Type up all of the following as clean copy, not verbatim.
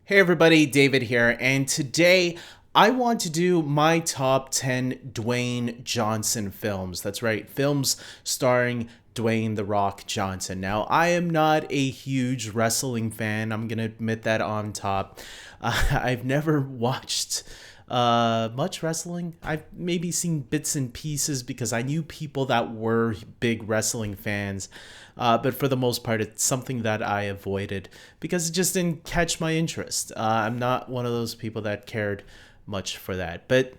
Hey everybody, David here, and today I want to do my top 10 Dwayne Johnson films. That's right, films starring Dwayne "The Rock" Johnson. Now, I am not a huge wrestling fan, I'm gonna admit that on top. I've never watched much wrestling. I've maybe seen bits and pieces because I knew people that were big wrestling fans. But for the most part, it's something that I avoided because it just didn't catch my interest. I'm not one of those people that cared much for that. But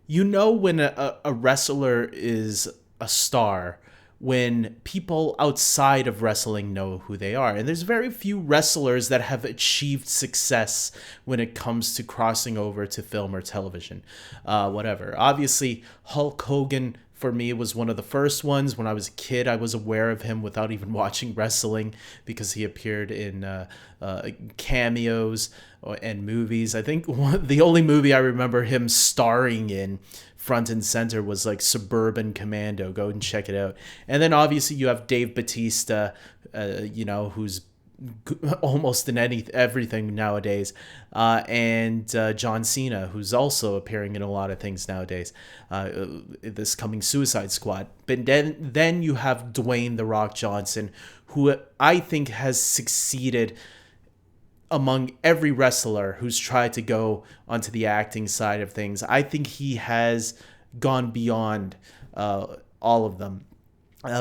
you know when a wrestler is a star when people outside of wrestling know who they are. And there's very few wrestlers that have achieved success when it comes to crossing over to film or television, whatever. Obviously, Hulk Hogan for me was one of the first ones. When I was a kid, I was aware of him without even watching wrestling because he appeared in cameos and movies. I think the only movie I remember him starring in front and center was like Suburban Commando. Go and check it out. And then obviously you have Dave Batista, who's almost in everything nowadays, and John Cena, who's also appearing in a lot of things nowadays. This coming Suicide Squad, but then you have Dwayne "The Rock" Johnson, who I think has succeeded among every wrestler who's tried to go onto the acting side of things. I think he has gone beyond all of them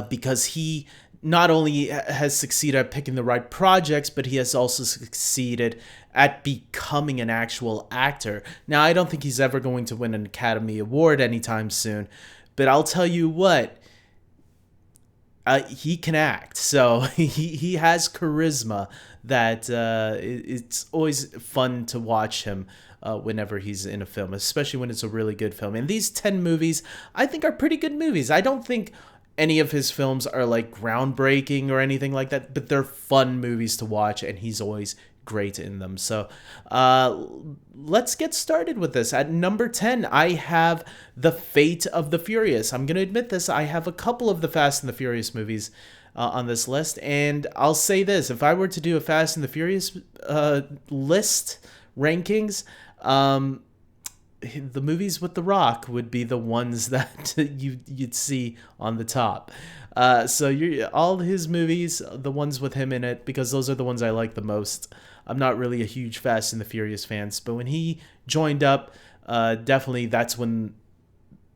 because he not only has succeeded at picking the right projects, but he has also succeeded at becoming an actual actor. Now, I don't think he's ever going to win an Academy Award anytime soon, but I'll tell you what, he can act. So he has charisma that it's always fun to watch him whenever he's in a film, especially when it's a really good film. And these 10 movies, I think, are pretty good movies. I don't think any of his films are like groundbreaking or anything like that, but they're fun movies to watch, and he's always great in them. So let's get started with this. At number 10, I have The Fate of the Furious. I'm going to admit this. I have a couple of the Fast and the Furious movies on this list, and I'll say this. If I were to do a Fast and the Furious list rankings, the movies with The Rock would be the ones that you'd see on the top. So all his movies, the ones with him in it, because those are the ones I like the most. I'm not really a huge Fast and the Furious fan, but when he joined up, definitely that's when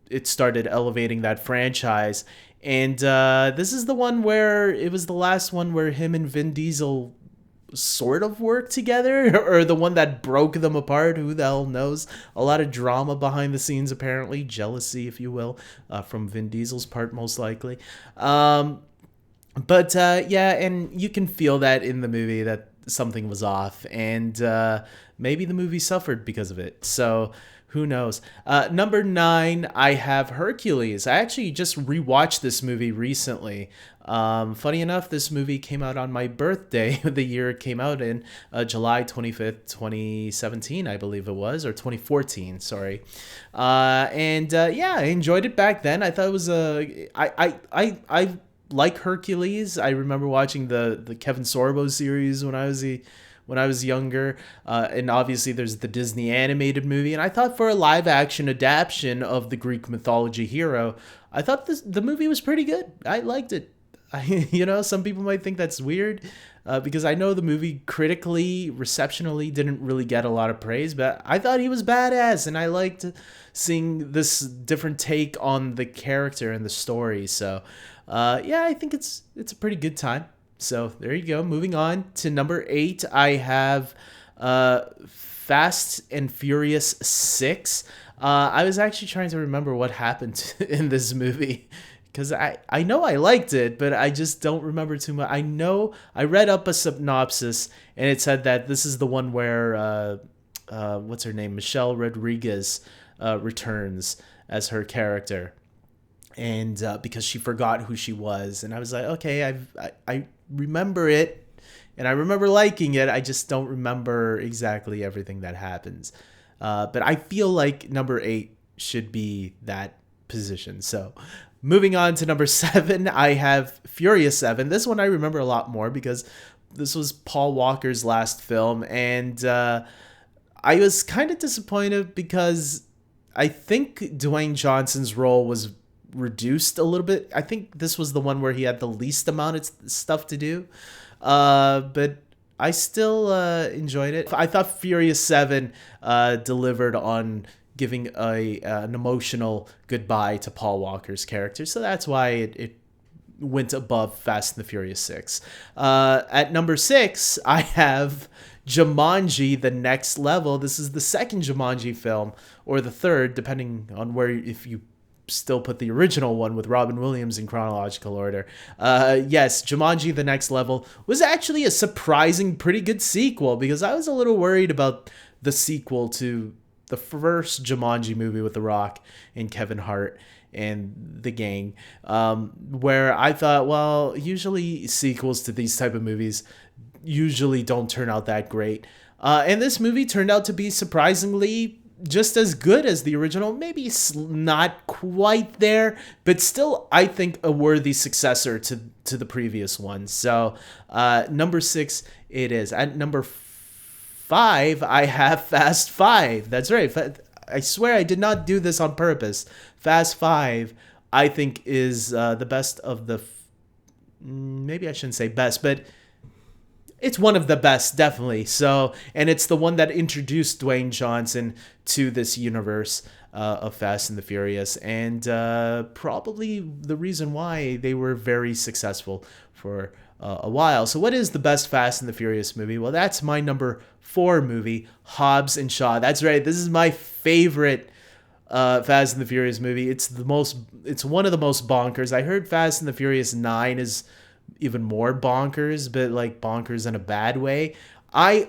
it started elevating that franchise. And this is the one where it was the last one where him and Vin Diesel sort of work together, or the one that broke them apart. Who the hell knows? A lot of drama behind the scenes, apparently, jealousy, if you will, from Vin Diesel's part, most likely. But yeah, and you can feel that in the movie that something was off, and maybe the movie suffered because of it. So who knows? Number 9, I have Hercules. I actually just rewatched this movie recently. Funny enough, this movie came out on my birthday, the year it came out in, July 25th, 2017, I believe it was, or 2014, sorry. Yeah, I enjoyed it back then. I thought it was I like Hercules. I remember watching the Kevin Sorbo series when I was younger, and obviously there's the Disney animated movie. And I thought for a live action adaptation of the Greek mythology hero, I thought the movie was pretty good. I liked it. Some people might think that's weird because I know the movie critically, receptionally didn't really get a lot of praise, but I thought he was badass, and I liked seeing this different take on the character and the story. So yeah, I think it's a pretty good time. So there you go. Moving on to number 8, I have Fast and Furious 6. I was actually trying to remember what happened in this movie because I know I liked it, but I just don't remember too much. I know I read up a synopsis, and it said that this is the one where what's her name, Michelle Rodriguez, returns as her character, and because she forgot who she was. And I was like, okay, I remember it, and I remember liking it. I just don't remember exactly everything that happens. But I feel like number 8 should be that position. So Moving on to number 7, I have Furious 7. This one I remember a lot more because this was Paul Walker's last film, and I was kind of disappointed because I think Dwayne Johnson's role was reduced a little bit. I think this was the one where he had the least amount of stuff to do. But I still enjoyed it. I thought Furious 7 delivered on giving an emotional goodbye to Paul Walker's character. So that's why it went above Fast and the Furious 6. At number 6, I have Jumanji: The Next Level. This is the second Jumanji film, or the third, depending on where, if you still put the original one with Robin Williams in chronological order. Yes, Jumanji: The Next Level was actually a surprising, pretty good sequel, because I was a little worried about the sequel to the first Jumanji movie with The Rock and Kevin Hart and the gang, where I thought, well, usually sequels to these type of movies usually don't turn out that great. And this movie turned out to be surprisingly just as good as the original. Maybe not quite there, but still, I think, a worthy successor to the previous one. So number 6 it is. At number 5, I have Fast 5. That's right. I swear I did not do this on purpose. Fast 5, I think, is the best of the... maybe I shouldn't say best, but it's one of the best, definitely. So, and it's the one that introduced Dwayne Johnson to this universe of Fast and the Furious, and probably the reason why they were very successful for a while. So what is the best Fast and the Furious movie? Well, that's my number 4 movie, Hobbs and Shaw. That's right. This is my favorite Fast and the Furious movie. It's one of the most bonkers. I heard Fast and the Furious 9 is even more bonkers, but like bonkers in a bad way. I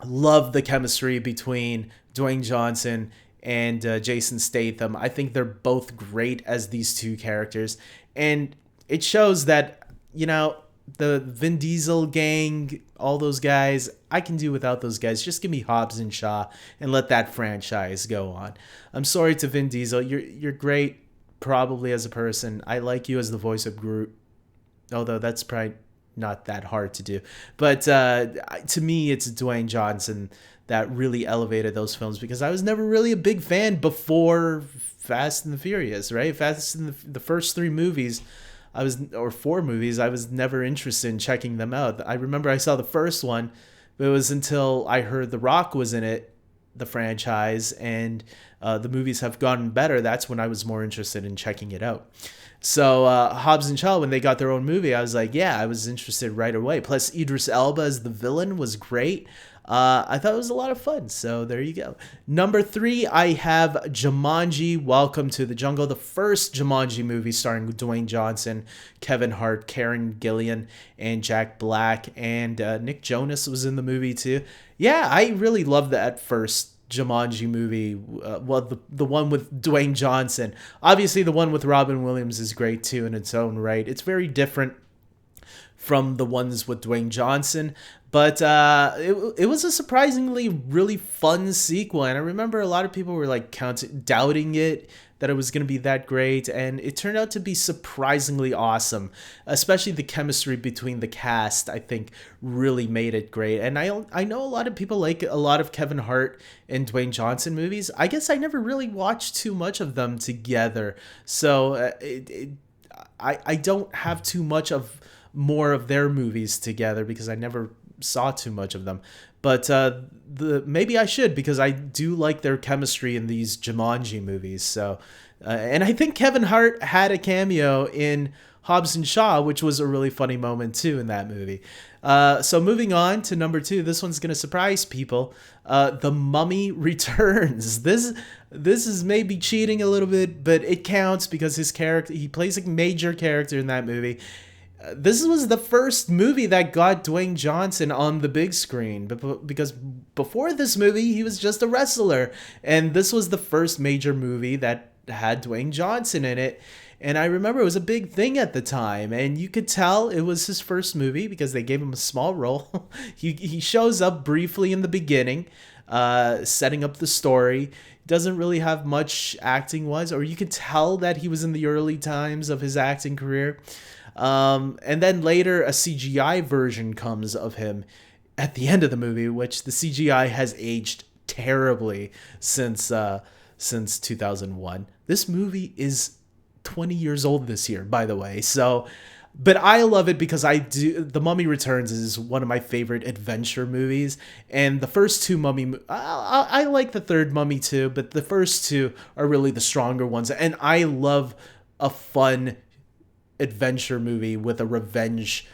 love the chemistry between Dwayne Johnson and Jason Statham. I think they're both great as these two characters, and it shows that, you know, the Vin Diesel gang, all those guys, I can do without those guys. Just give me Hobbs and Shaw and let that franchise go on. I'm sorry to Vin Diesel. You're great, probably, as a person. I like you as the voice of Groot, although that's probably not that hard to do. But to me, it's Dwayne Johnson that really elevated those films, because I was never really a big fan before Fast and the Furious, right? Fast and the first 3 movies, or 4 movies, I was never interested in checking them out. I remember I saw the first one, but it was until I heard The Rock was in it, the franchise, and the movies have gotten better. That's when I was more interested in checking it out. So Hobbs and Shaw, when they got their own movie, I was like, yeah, I was interested right away. Plus, Idris Elba as the villain was great. I thought it was a lot of fun. So there you go. Number 3, I have Jumanji: Welcome to the Jungle, the first Jumanji movie starring Dwayne Johnson, Kevin Hart, Karen Gillan, and Jack Black, and Nick Jonas was in the movie too. Yeah, I really loved that first Jumanji movie. Well, the one with Dwayne Johnson. Obviously, the one with Robin Williams is great too in its own right. It's very different from the ones with Dwayne Johnson, but it was a surprisingly really fun sequel, and I remember a lot of people were like doubting it, that it was going to be that great, and it turned out to be surprisingly awesome. Especially the chemistry between the cast, I think, really made it great. And I know a lot of people like a lot of Kevin Hart and Dwayne Johnson movies. I guess I never really watched too much of them together, so I don't have too much of more of their movies together because I never saw too much of them. But maybe I should, because I do like their chemistry in these Jumanji movies. So, and I think Kevin Hart had a cameo in Hobbs and Shaw, which was a really funny moment too in that movie. So moving on to number 2, this one's gonna surprise people. The Mummy Returns. This is maybe cheating a little bit, but it counts because he plays a major character in that movie. This was the first movie that got Dwayne Johnson on the big screen, because before this movie, he was just a wrestler. And this was the first major movie that had Dwayne Johnson in it. And I remember it was a big thing at the time. And you could tell it was his first movie because they gave him a small role. He shows up briefly in the beginning. setting up the story. Doesn't really have much acting wise, or you could tell that he was in the early times of his acting career. And then later, a CGI version comes of him at the end of the movie, which the CGI has aged terribly since 2001. This movie is 20 years old this year, by the way. So, but I love it because I do. The Mummy Returns is one of my favorite adventure movies, and the first two Mummy, I like the third Mummy too, but the first two are really the stronger ones, and I love a fun adventure movie with a revenge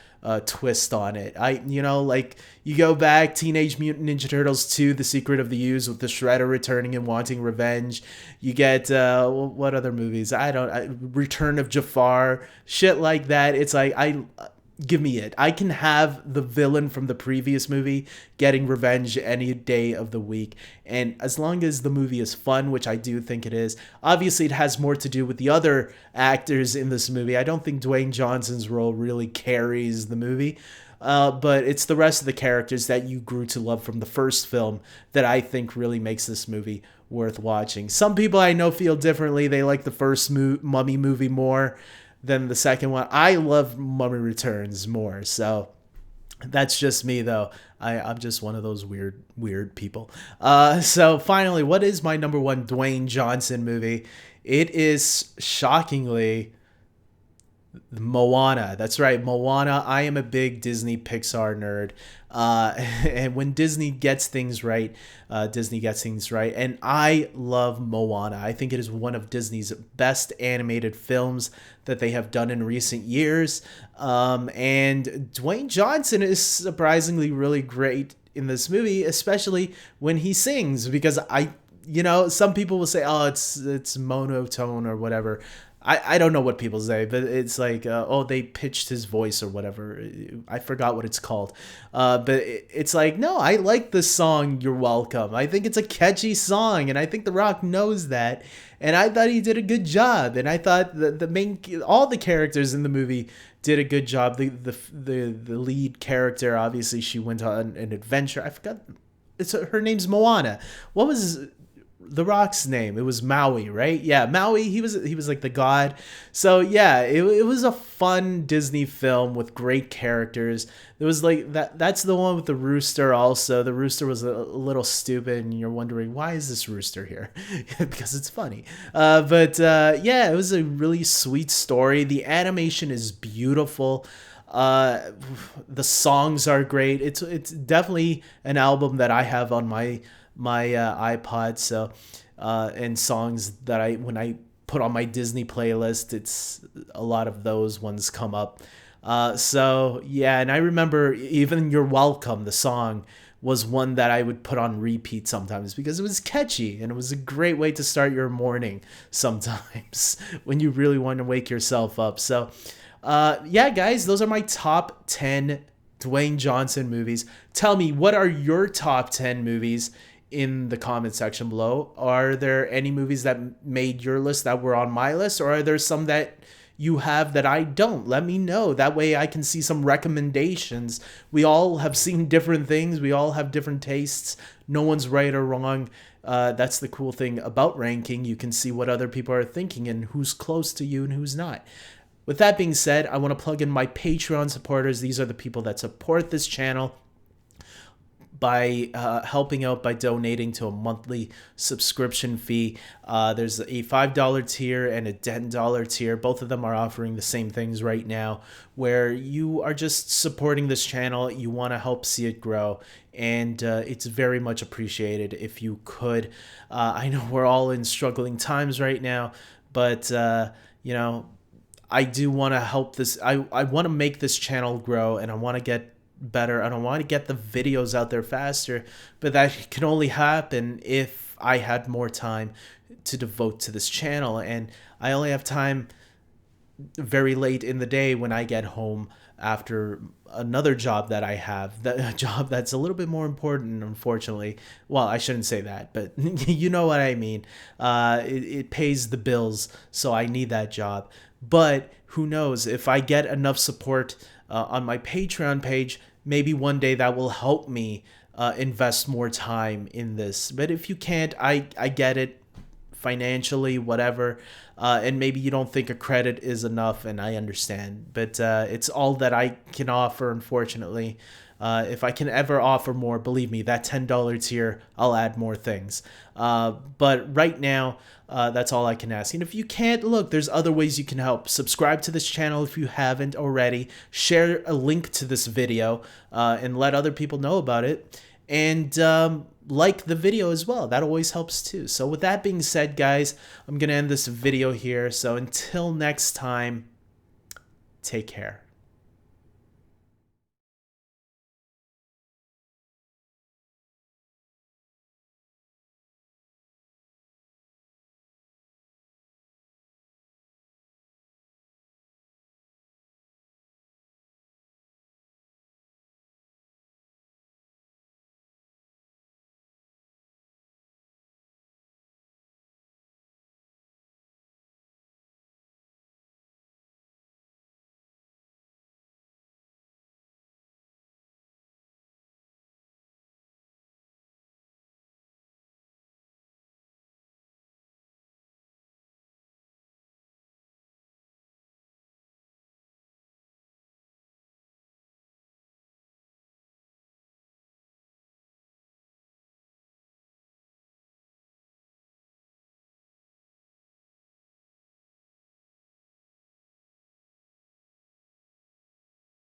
twist on it. Like you go back, Teenage Mutant Ninja Turtles 2, The Secret of the Ooze, with the Shredder returning and wanting revenge. You get, what other movies? Return of Jafar, shit like that. It's like, give me it. I can have the villain from the previous movie getting revenge any day of the week. And as long as the movie is fun, which I do think it is, obviously it has more to do with the other actors in this movie. I don't think Dwayne Johnson's role really carries the movie. But it's the rest of the characters that you grew to love from the first film that I think really makes this movie worth watching. Some people I know feel differently. They like the first Mummy movie more than the second one. I love Mummy Returns more, so that's just me though. I'm just one of those weird people. So finally, what is my number one Dwayne Johnson movie? It is shockingly Moana. That's right, Moana. I am a big Disney Pixar nerd. And when Disney gets things right, Disney gets things right. And I love Moana. I think it is one of Disney's best animated films that they have done in recent years. And Dwayne Johnson is surprisingly really great in this movie, especially when he sings, because some people will say, oh, it's monotone or whatever. I don't know what people say, but it's like, they pitched his voice or whatever. I forgot what it's called. But it's like, no, I like the song You're Welcome. I think it's a catchy song, and I think The Rock knows that. And I thought he did a good job. And I thought all the characters in the movie did a good job. The lead character, obviously, she went on an adventure. I forgot. Her name's Moana. What was The Rock's name? It was Maui, right? Yeah, Maui. He was like the god. So yeah, it was a fun Disney film with great characters. There was like that's the one with the rooster. Also, the rooster was a little stupid, and you're wondering, why is this rooster here? Because it's funny. Yeah, it was a really sweet story. The animation is beautiful. The songs are great. It's definitely an album that I have on my iPod. So and songs that when I put on my Disney playlist, it's a lot of those ones come up. So yeah, and I remember even You're Welcome, the song, was one that I would put on repeat sometimes because it was catchy and it was a great way to start your morning sometimes when you really want to wake yourself up. So yeah, guys, those are my top 10 Dwayne Johnson movies. Tell me, what are your top 10 movies in the comment section below? Are there any movies that made your list that were on my list, or are there some that you have that I don't? Let me know. That way I can see some recommendations. We all have seen different things. We all have different tastes. No one's right or wrong. That's the cool thing about ranking. You can see what other people are thinking and who's close to you and who's not. With that being said, I want to plug in my Patreon supporters. These are the people that support this channel by helping out by donating to a monthly subscription fee. There's a $5 tier and a $10 tier. Both of them are offering the same things right now, where you are just supporting this channel. You want to help see it grow, and it's very much appreciated if you could. I know we're all in struggling times right now, but I do want to help this. I want to make this channel grow, and I want to get better. I don't want to get the videos out there faster, but that can only happen if I had more time to devote to this channel. And I only have time very late in the day when I get home after another job that I have, a job that's a little bit more important, unfortunately. Well, I shouldn't say that, but you know what I mean. It pays the bills, so I need that job. But who knows, if I get enough support on my Patreon page, maybe one day that will help me invest more time in this. But if you can't, I get it, financially, whatever, and maybe you don't think a credit is enough, and I understand, but it's all that I can offer, unfortunately. If I can ever offer more, believe me, that $10 tier, I'll add more things. But right now, that's all I can ask. And if you can't, look, there's other ways you can help. Subscribe to this channel if you haven't already. Share a link to this video and let other people know about it. And like the video as well. That always helps too. So with that being said, guys, I'm going to end this video here. So until next time, take care.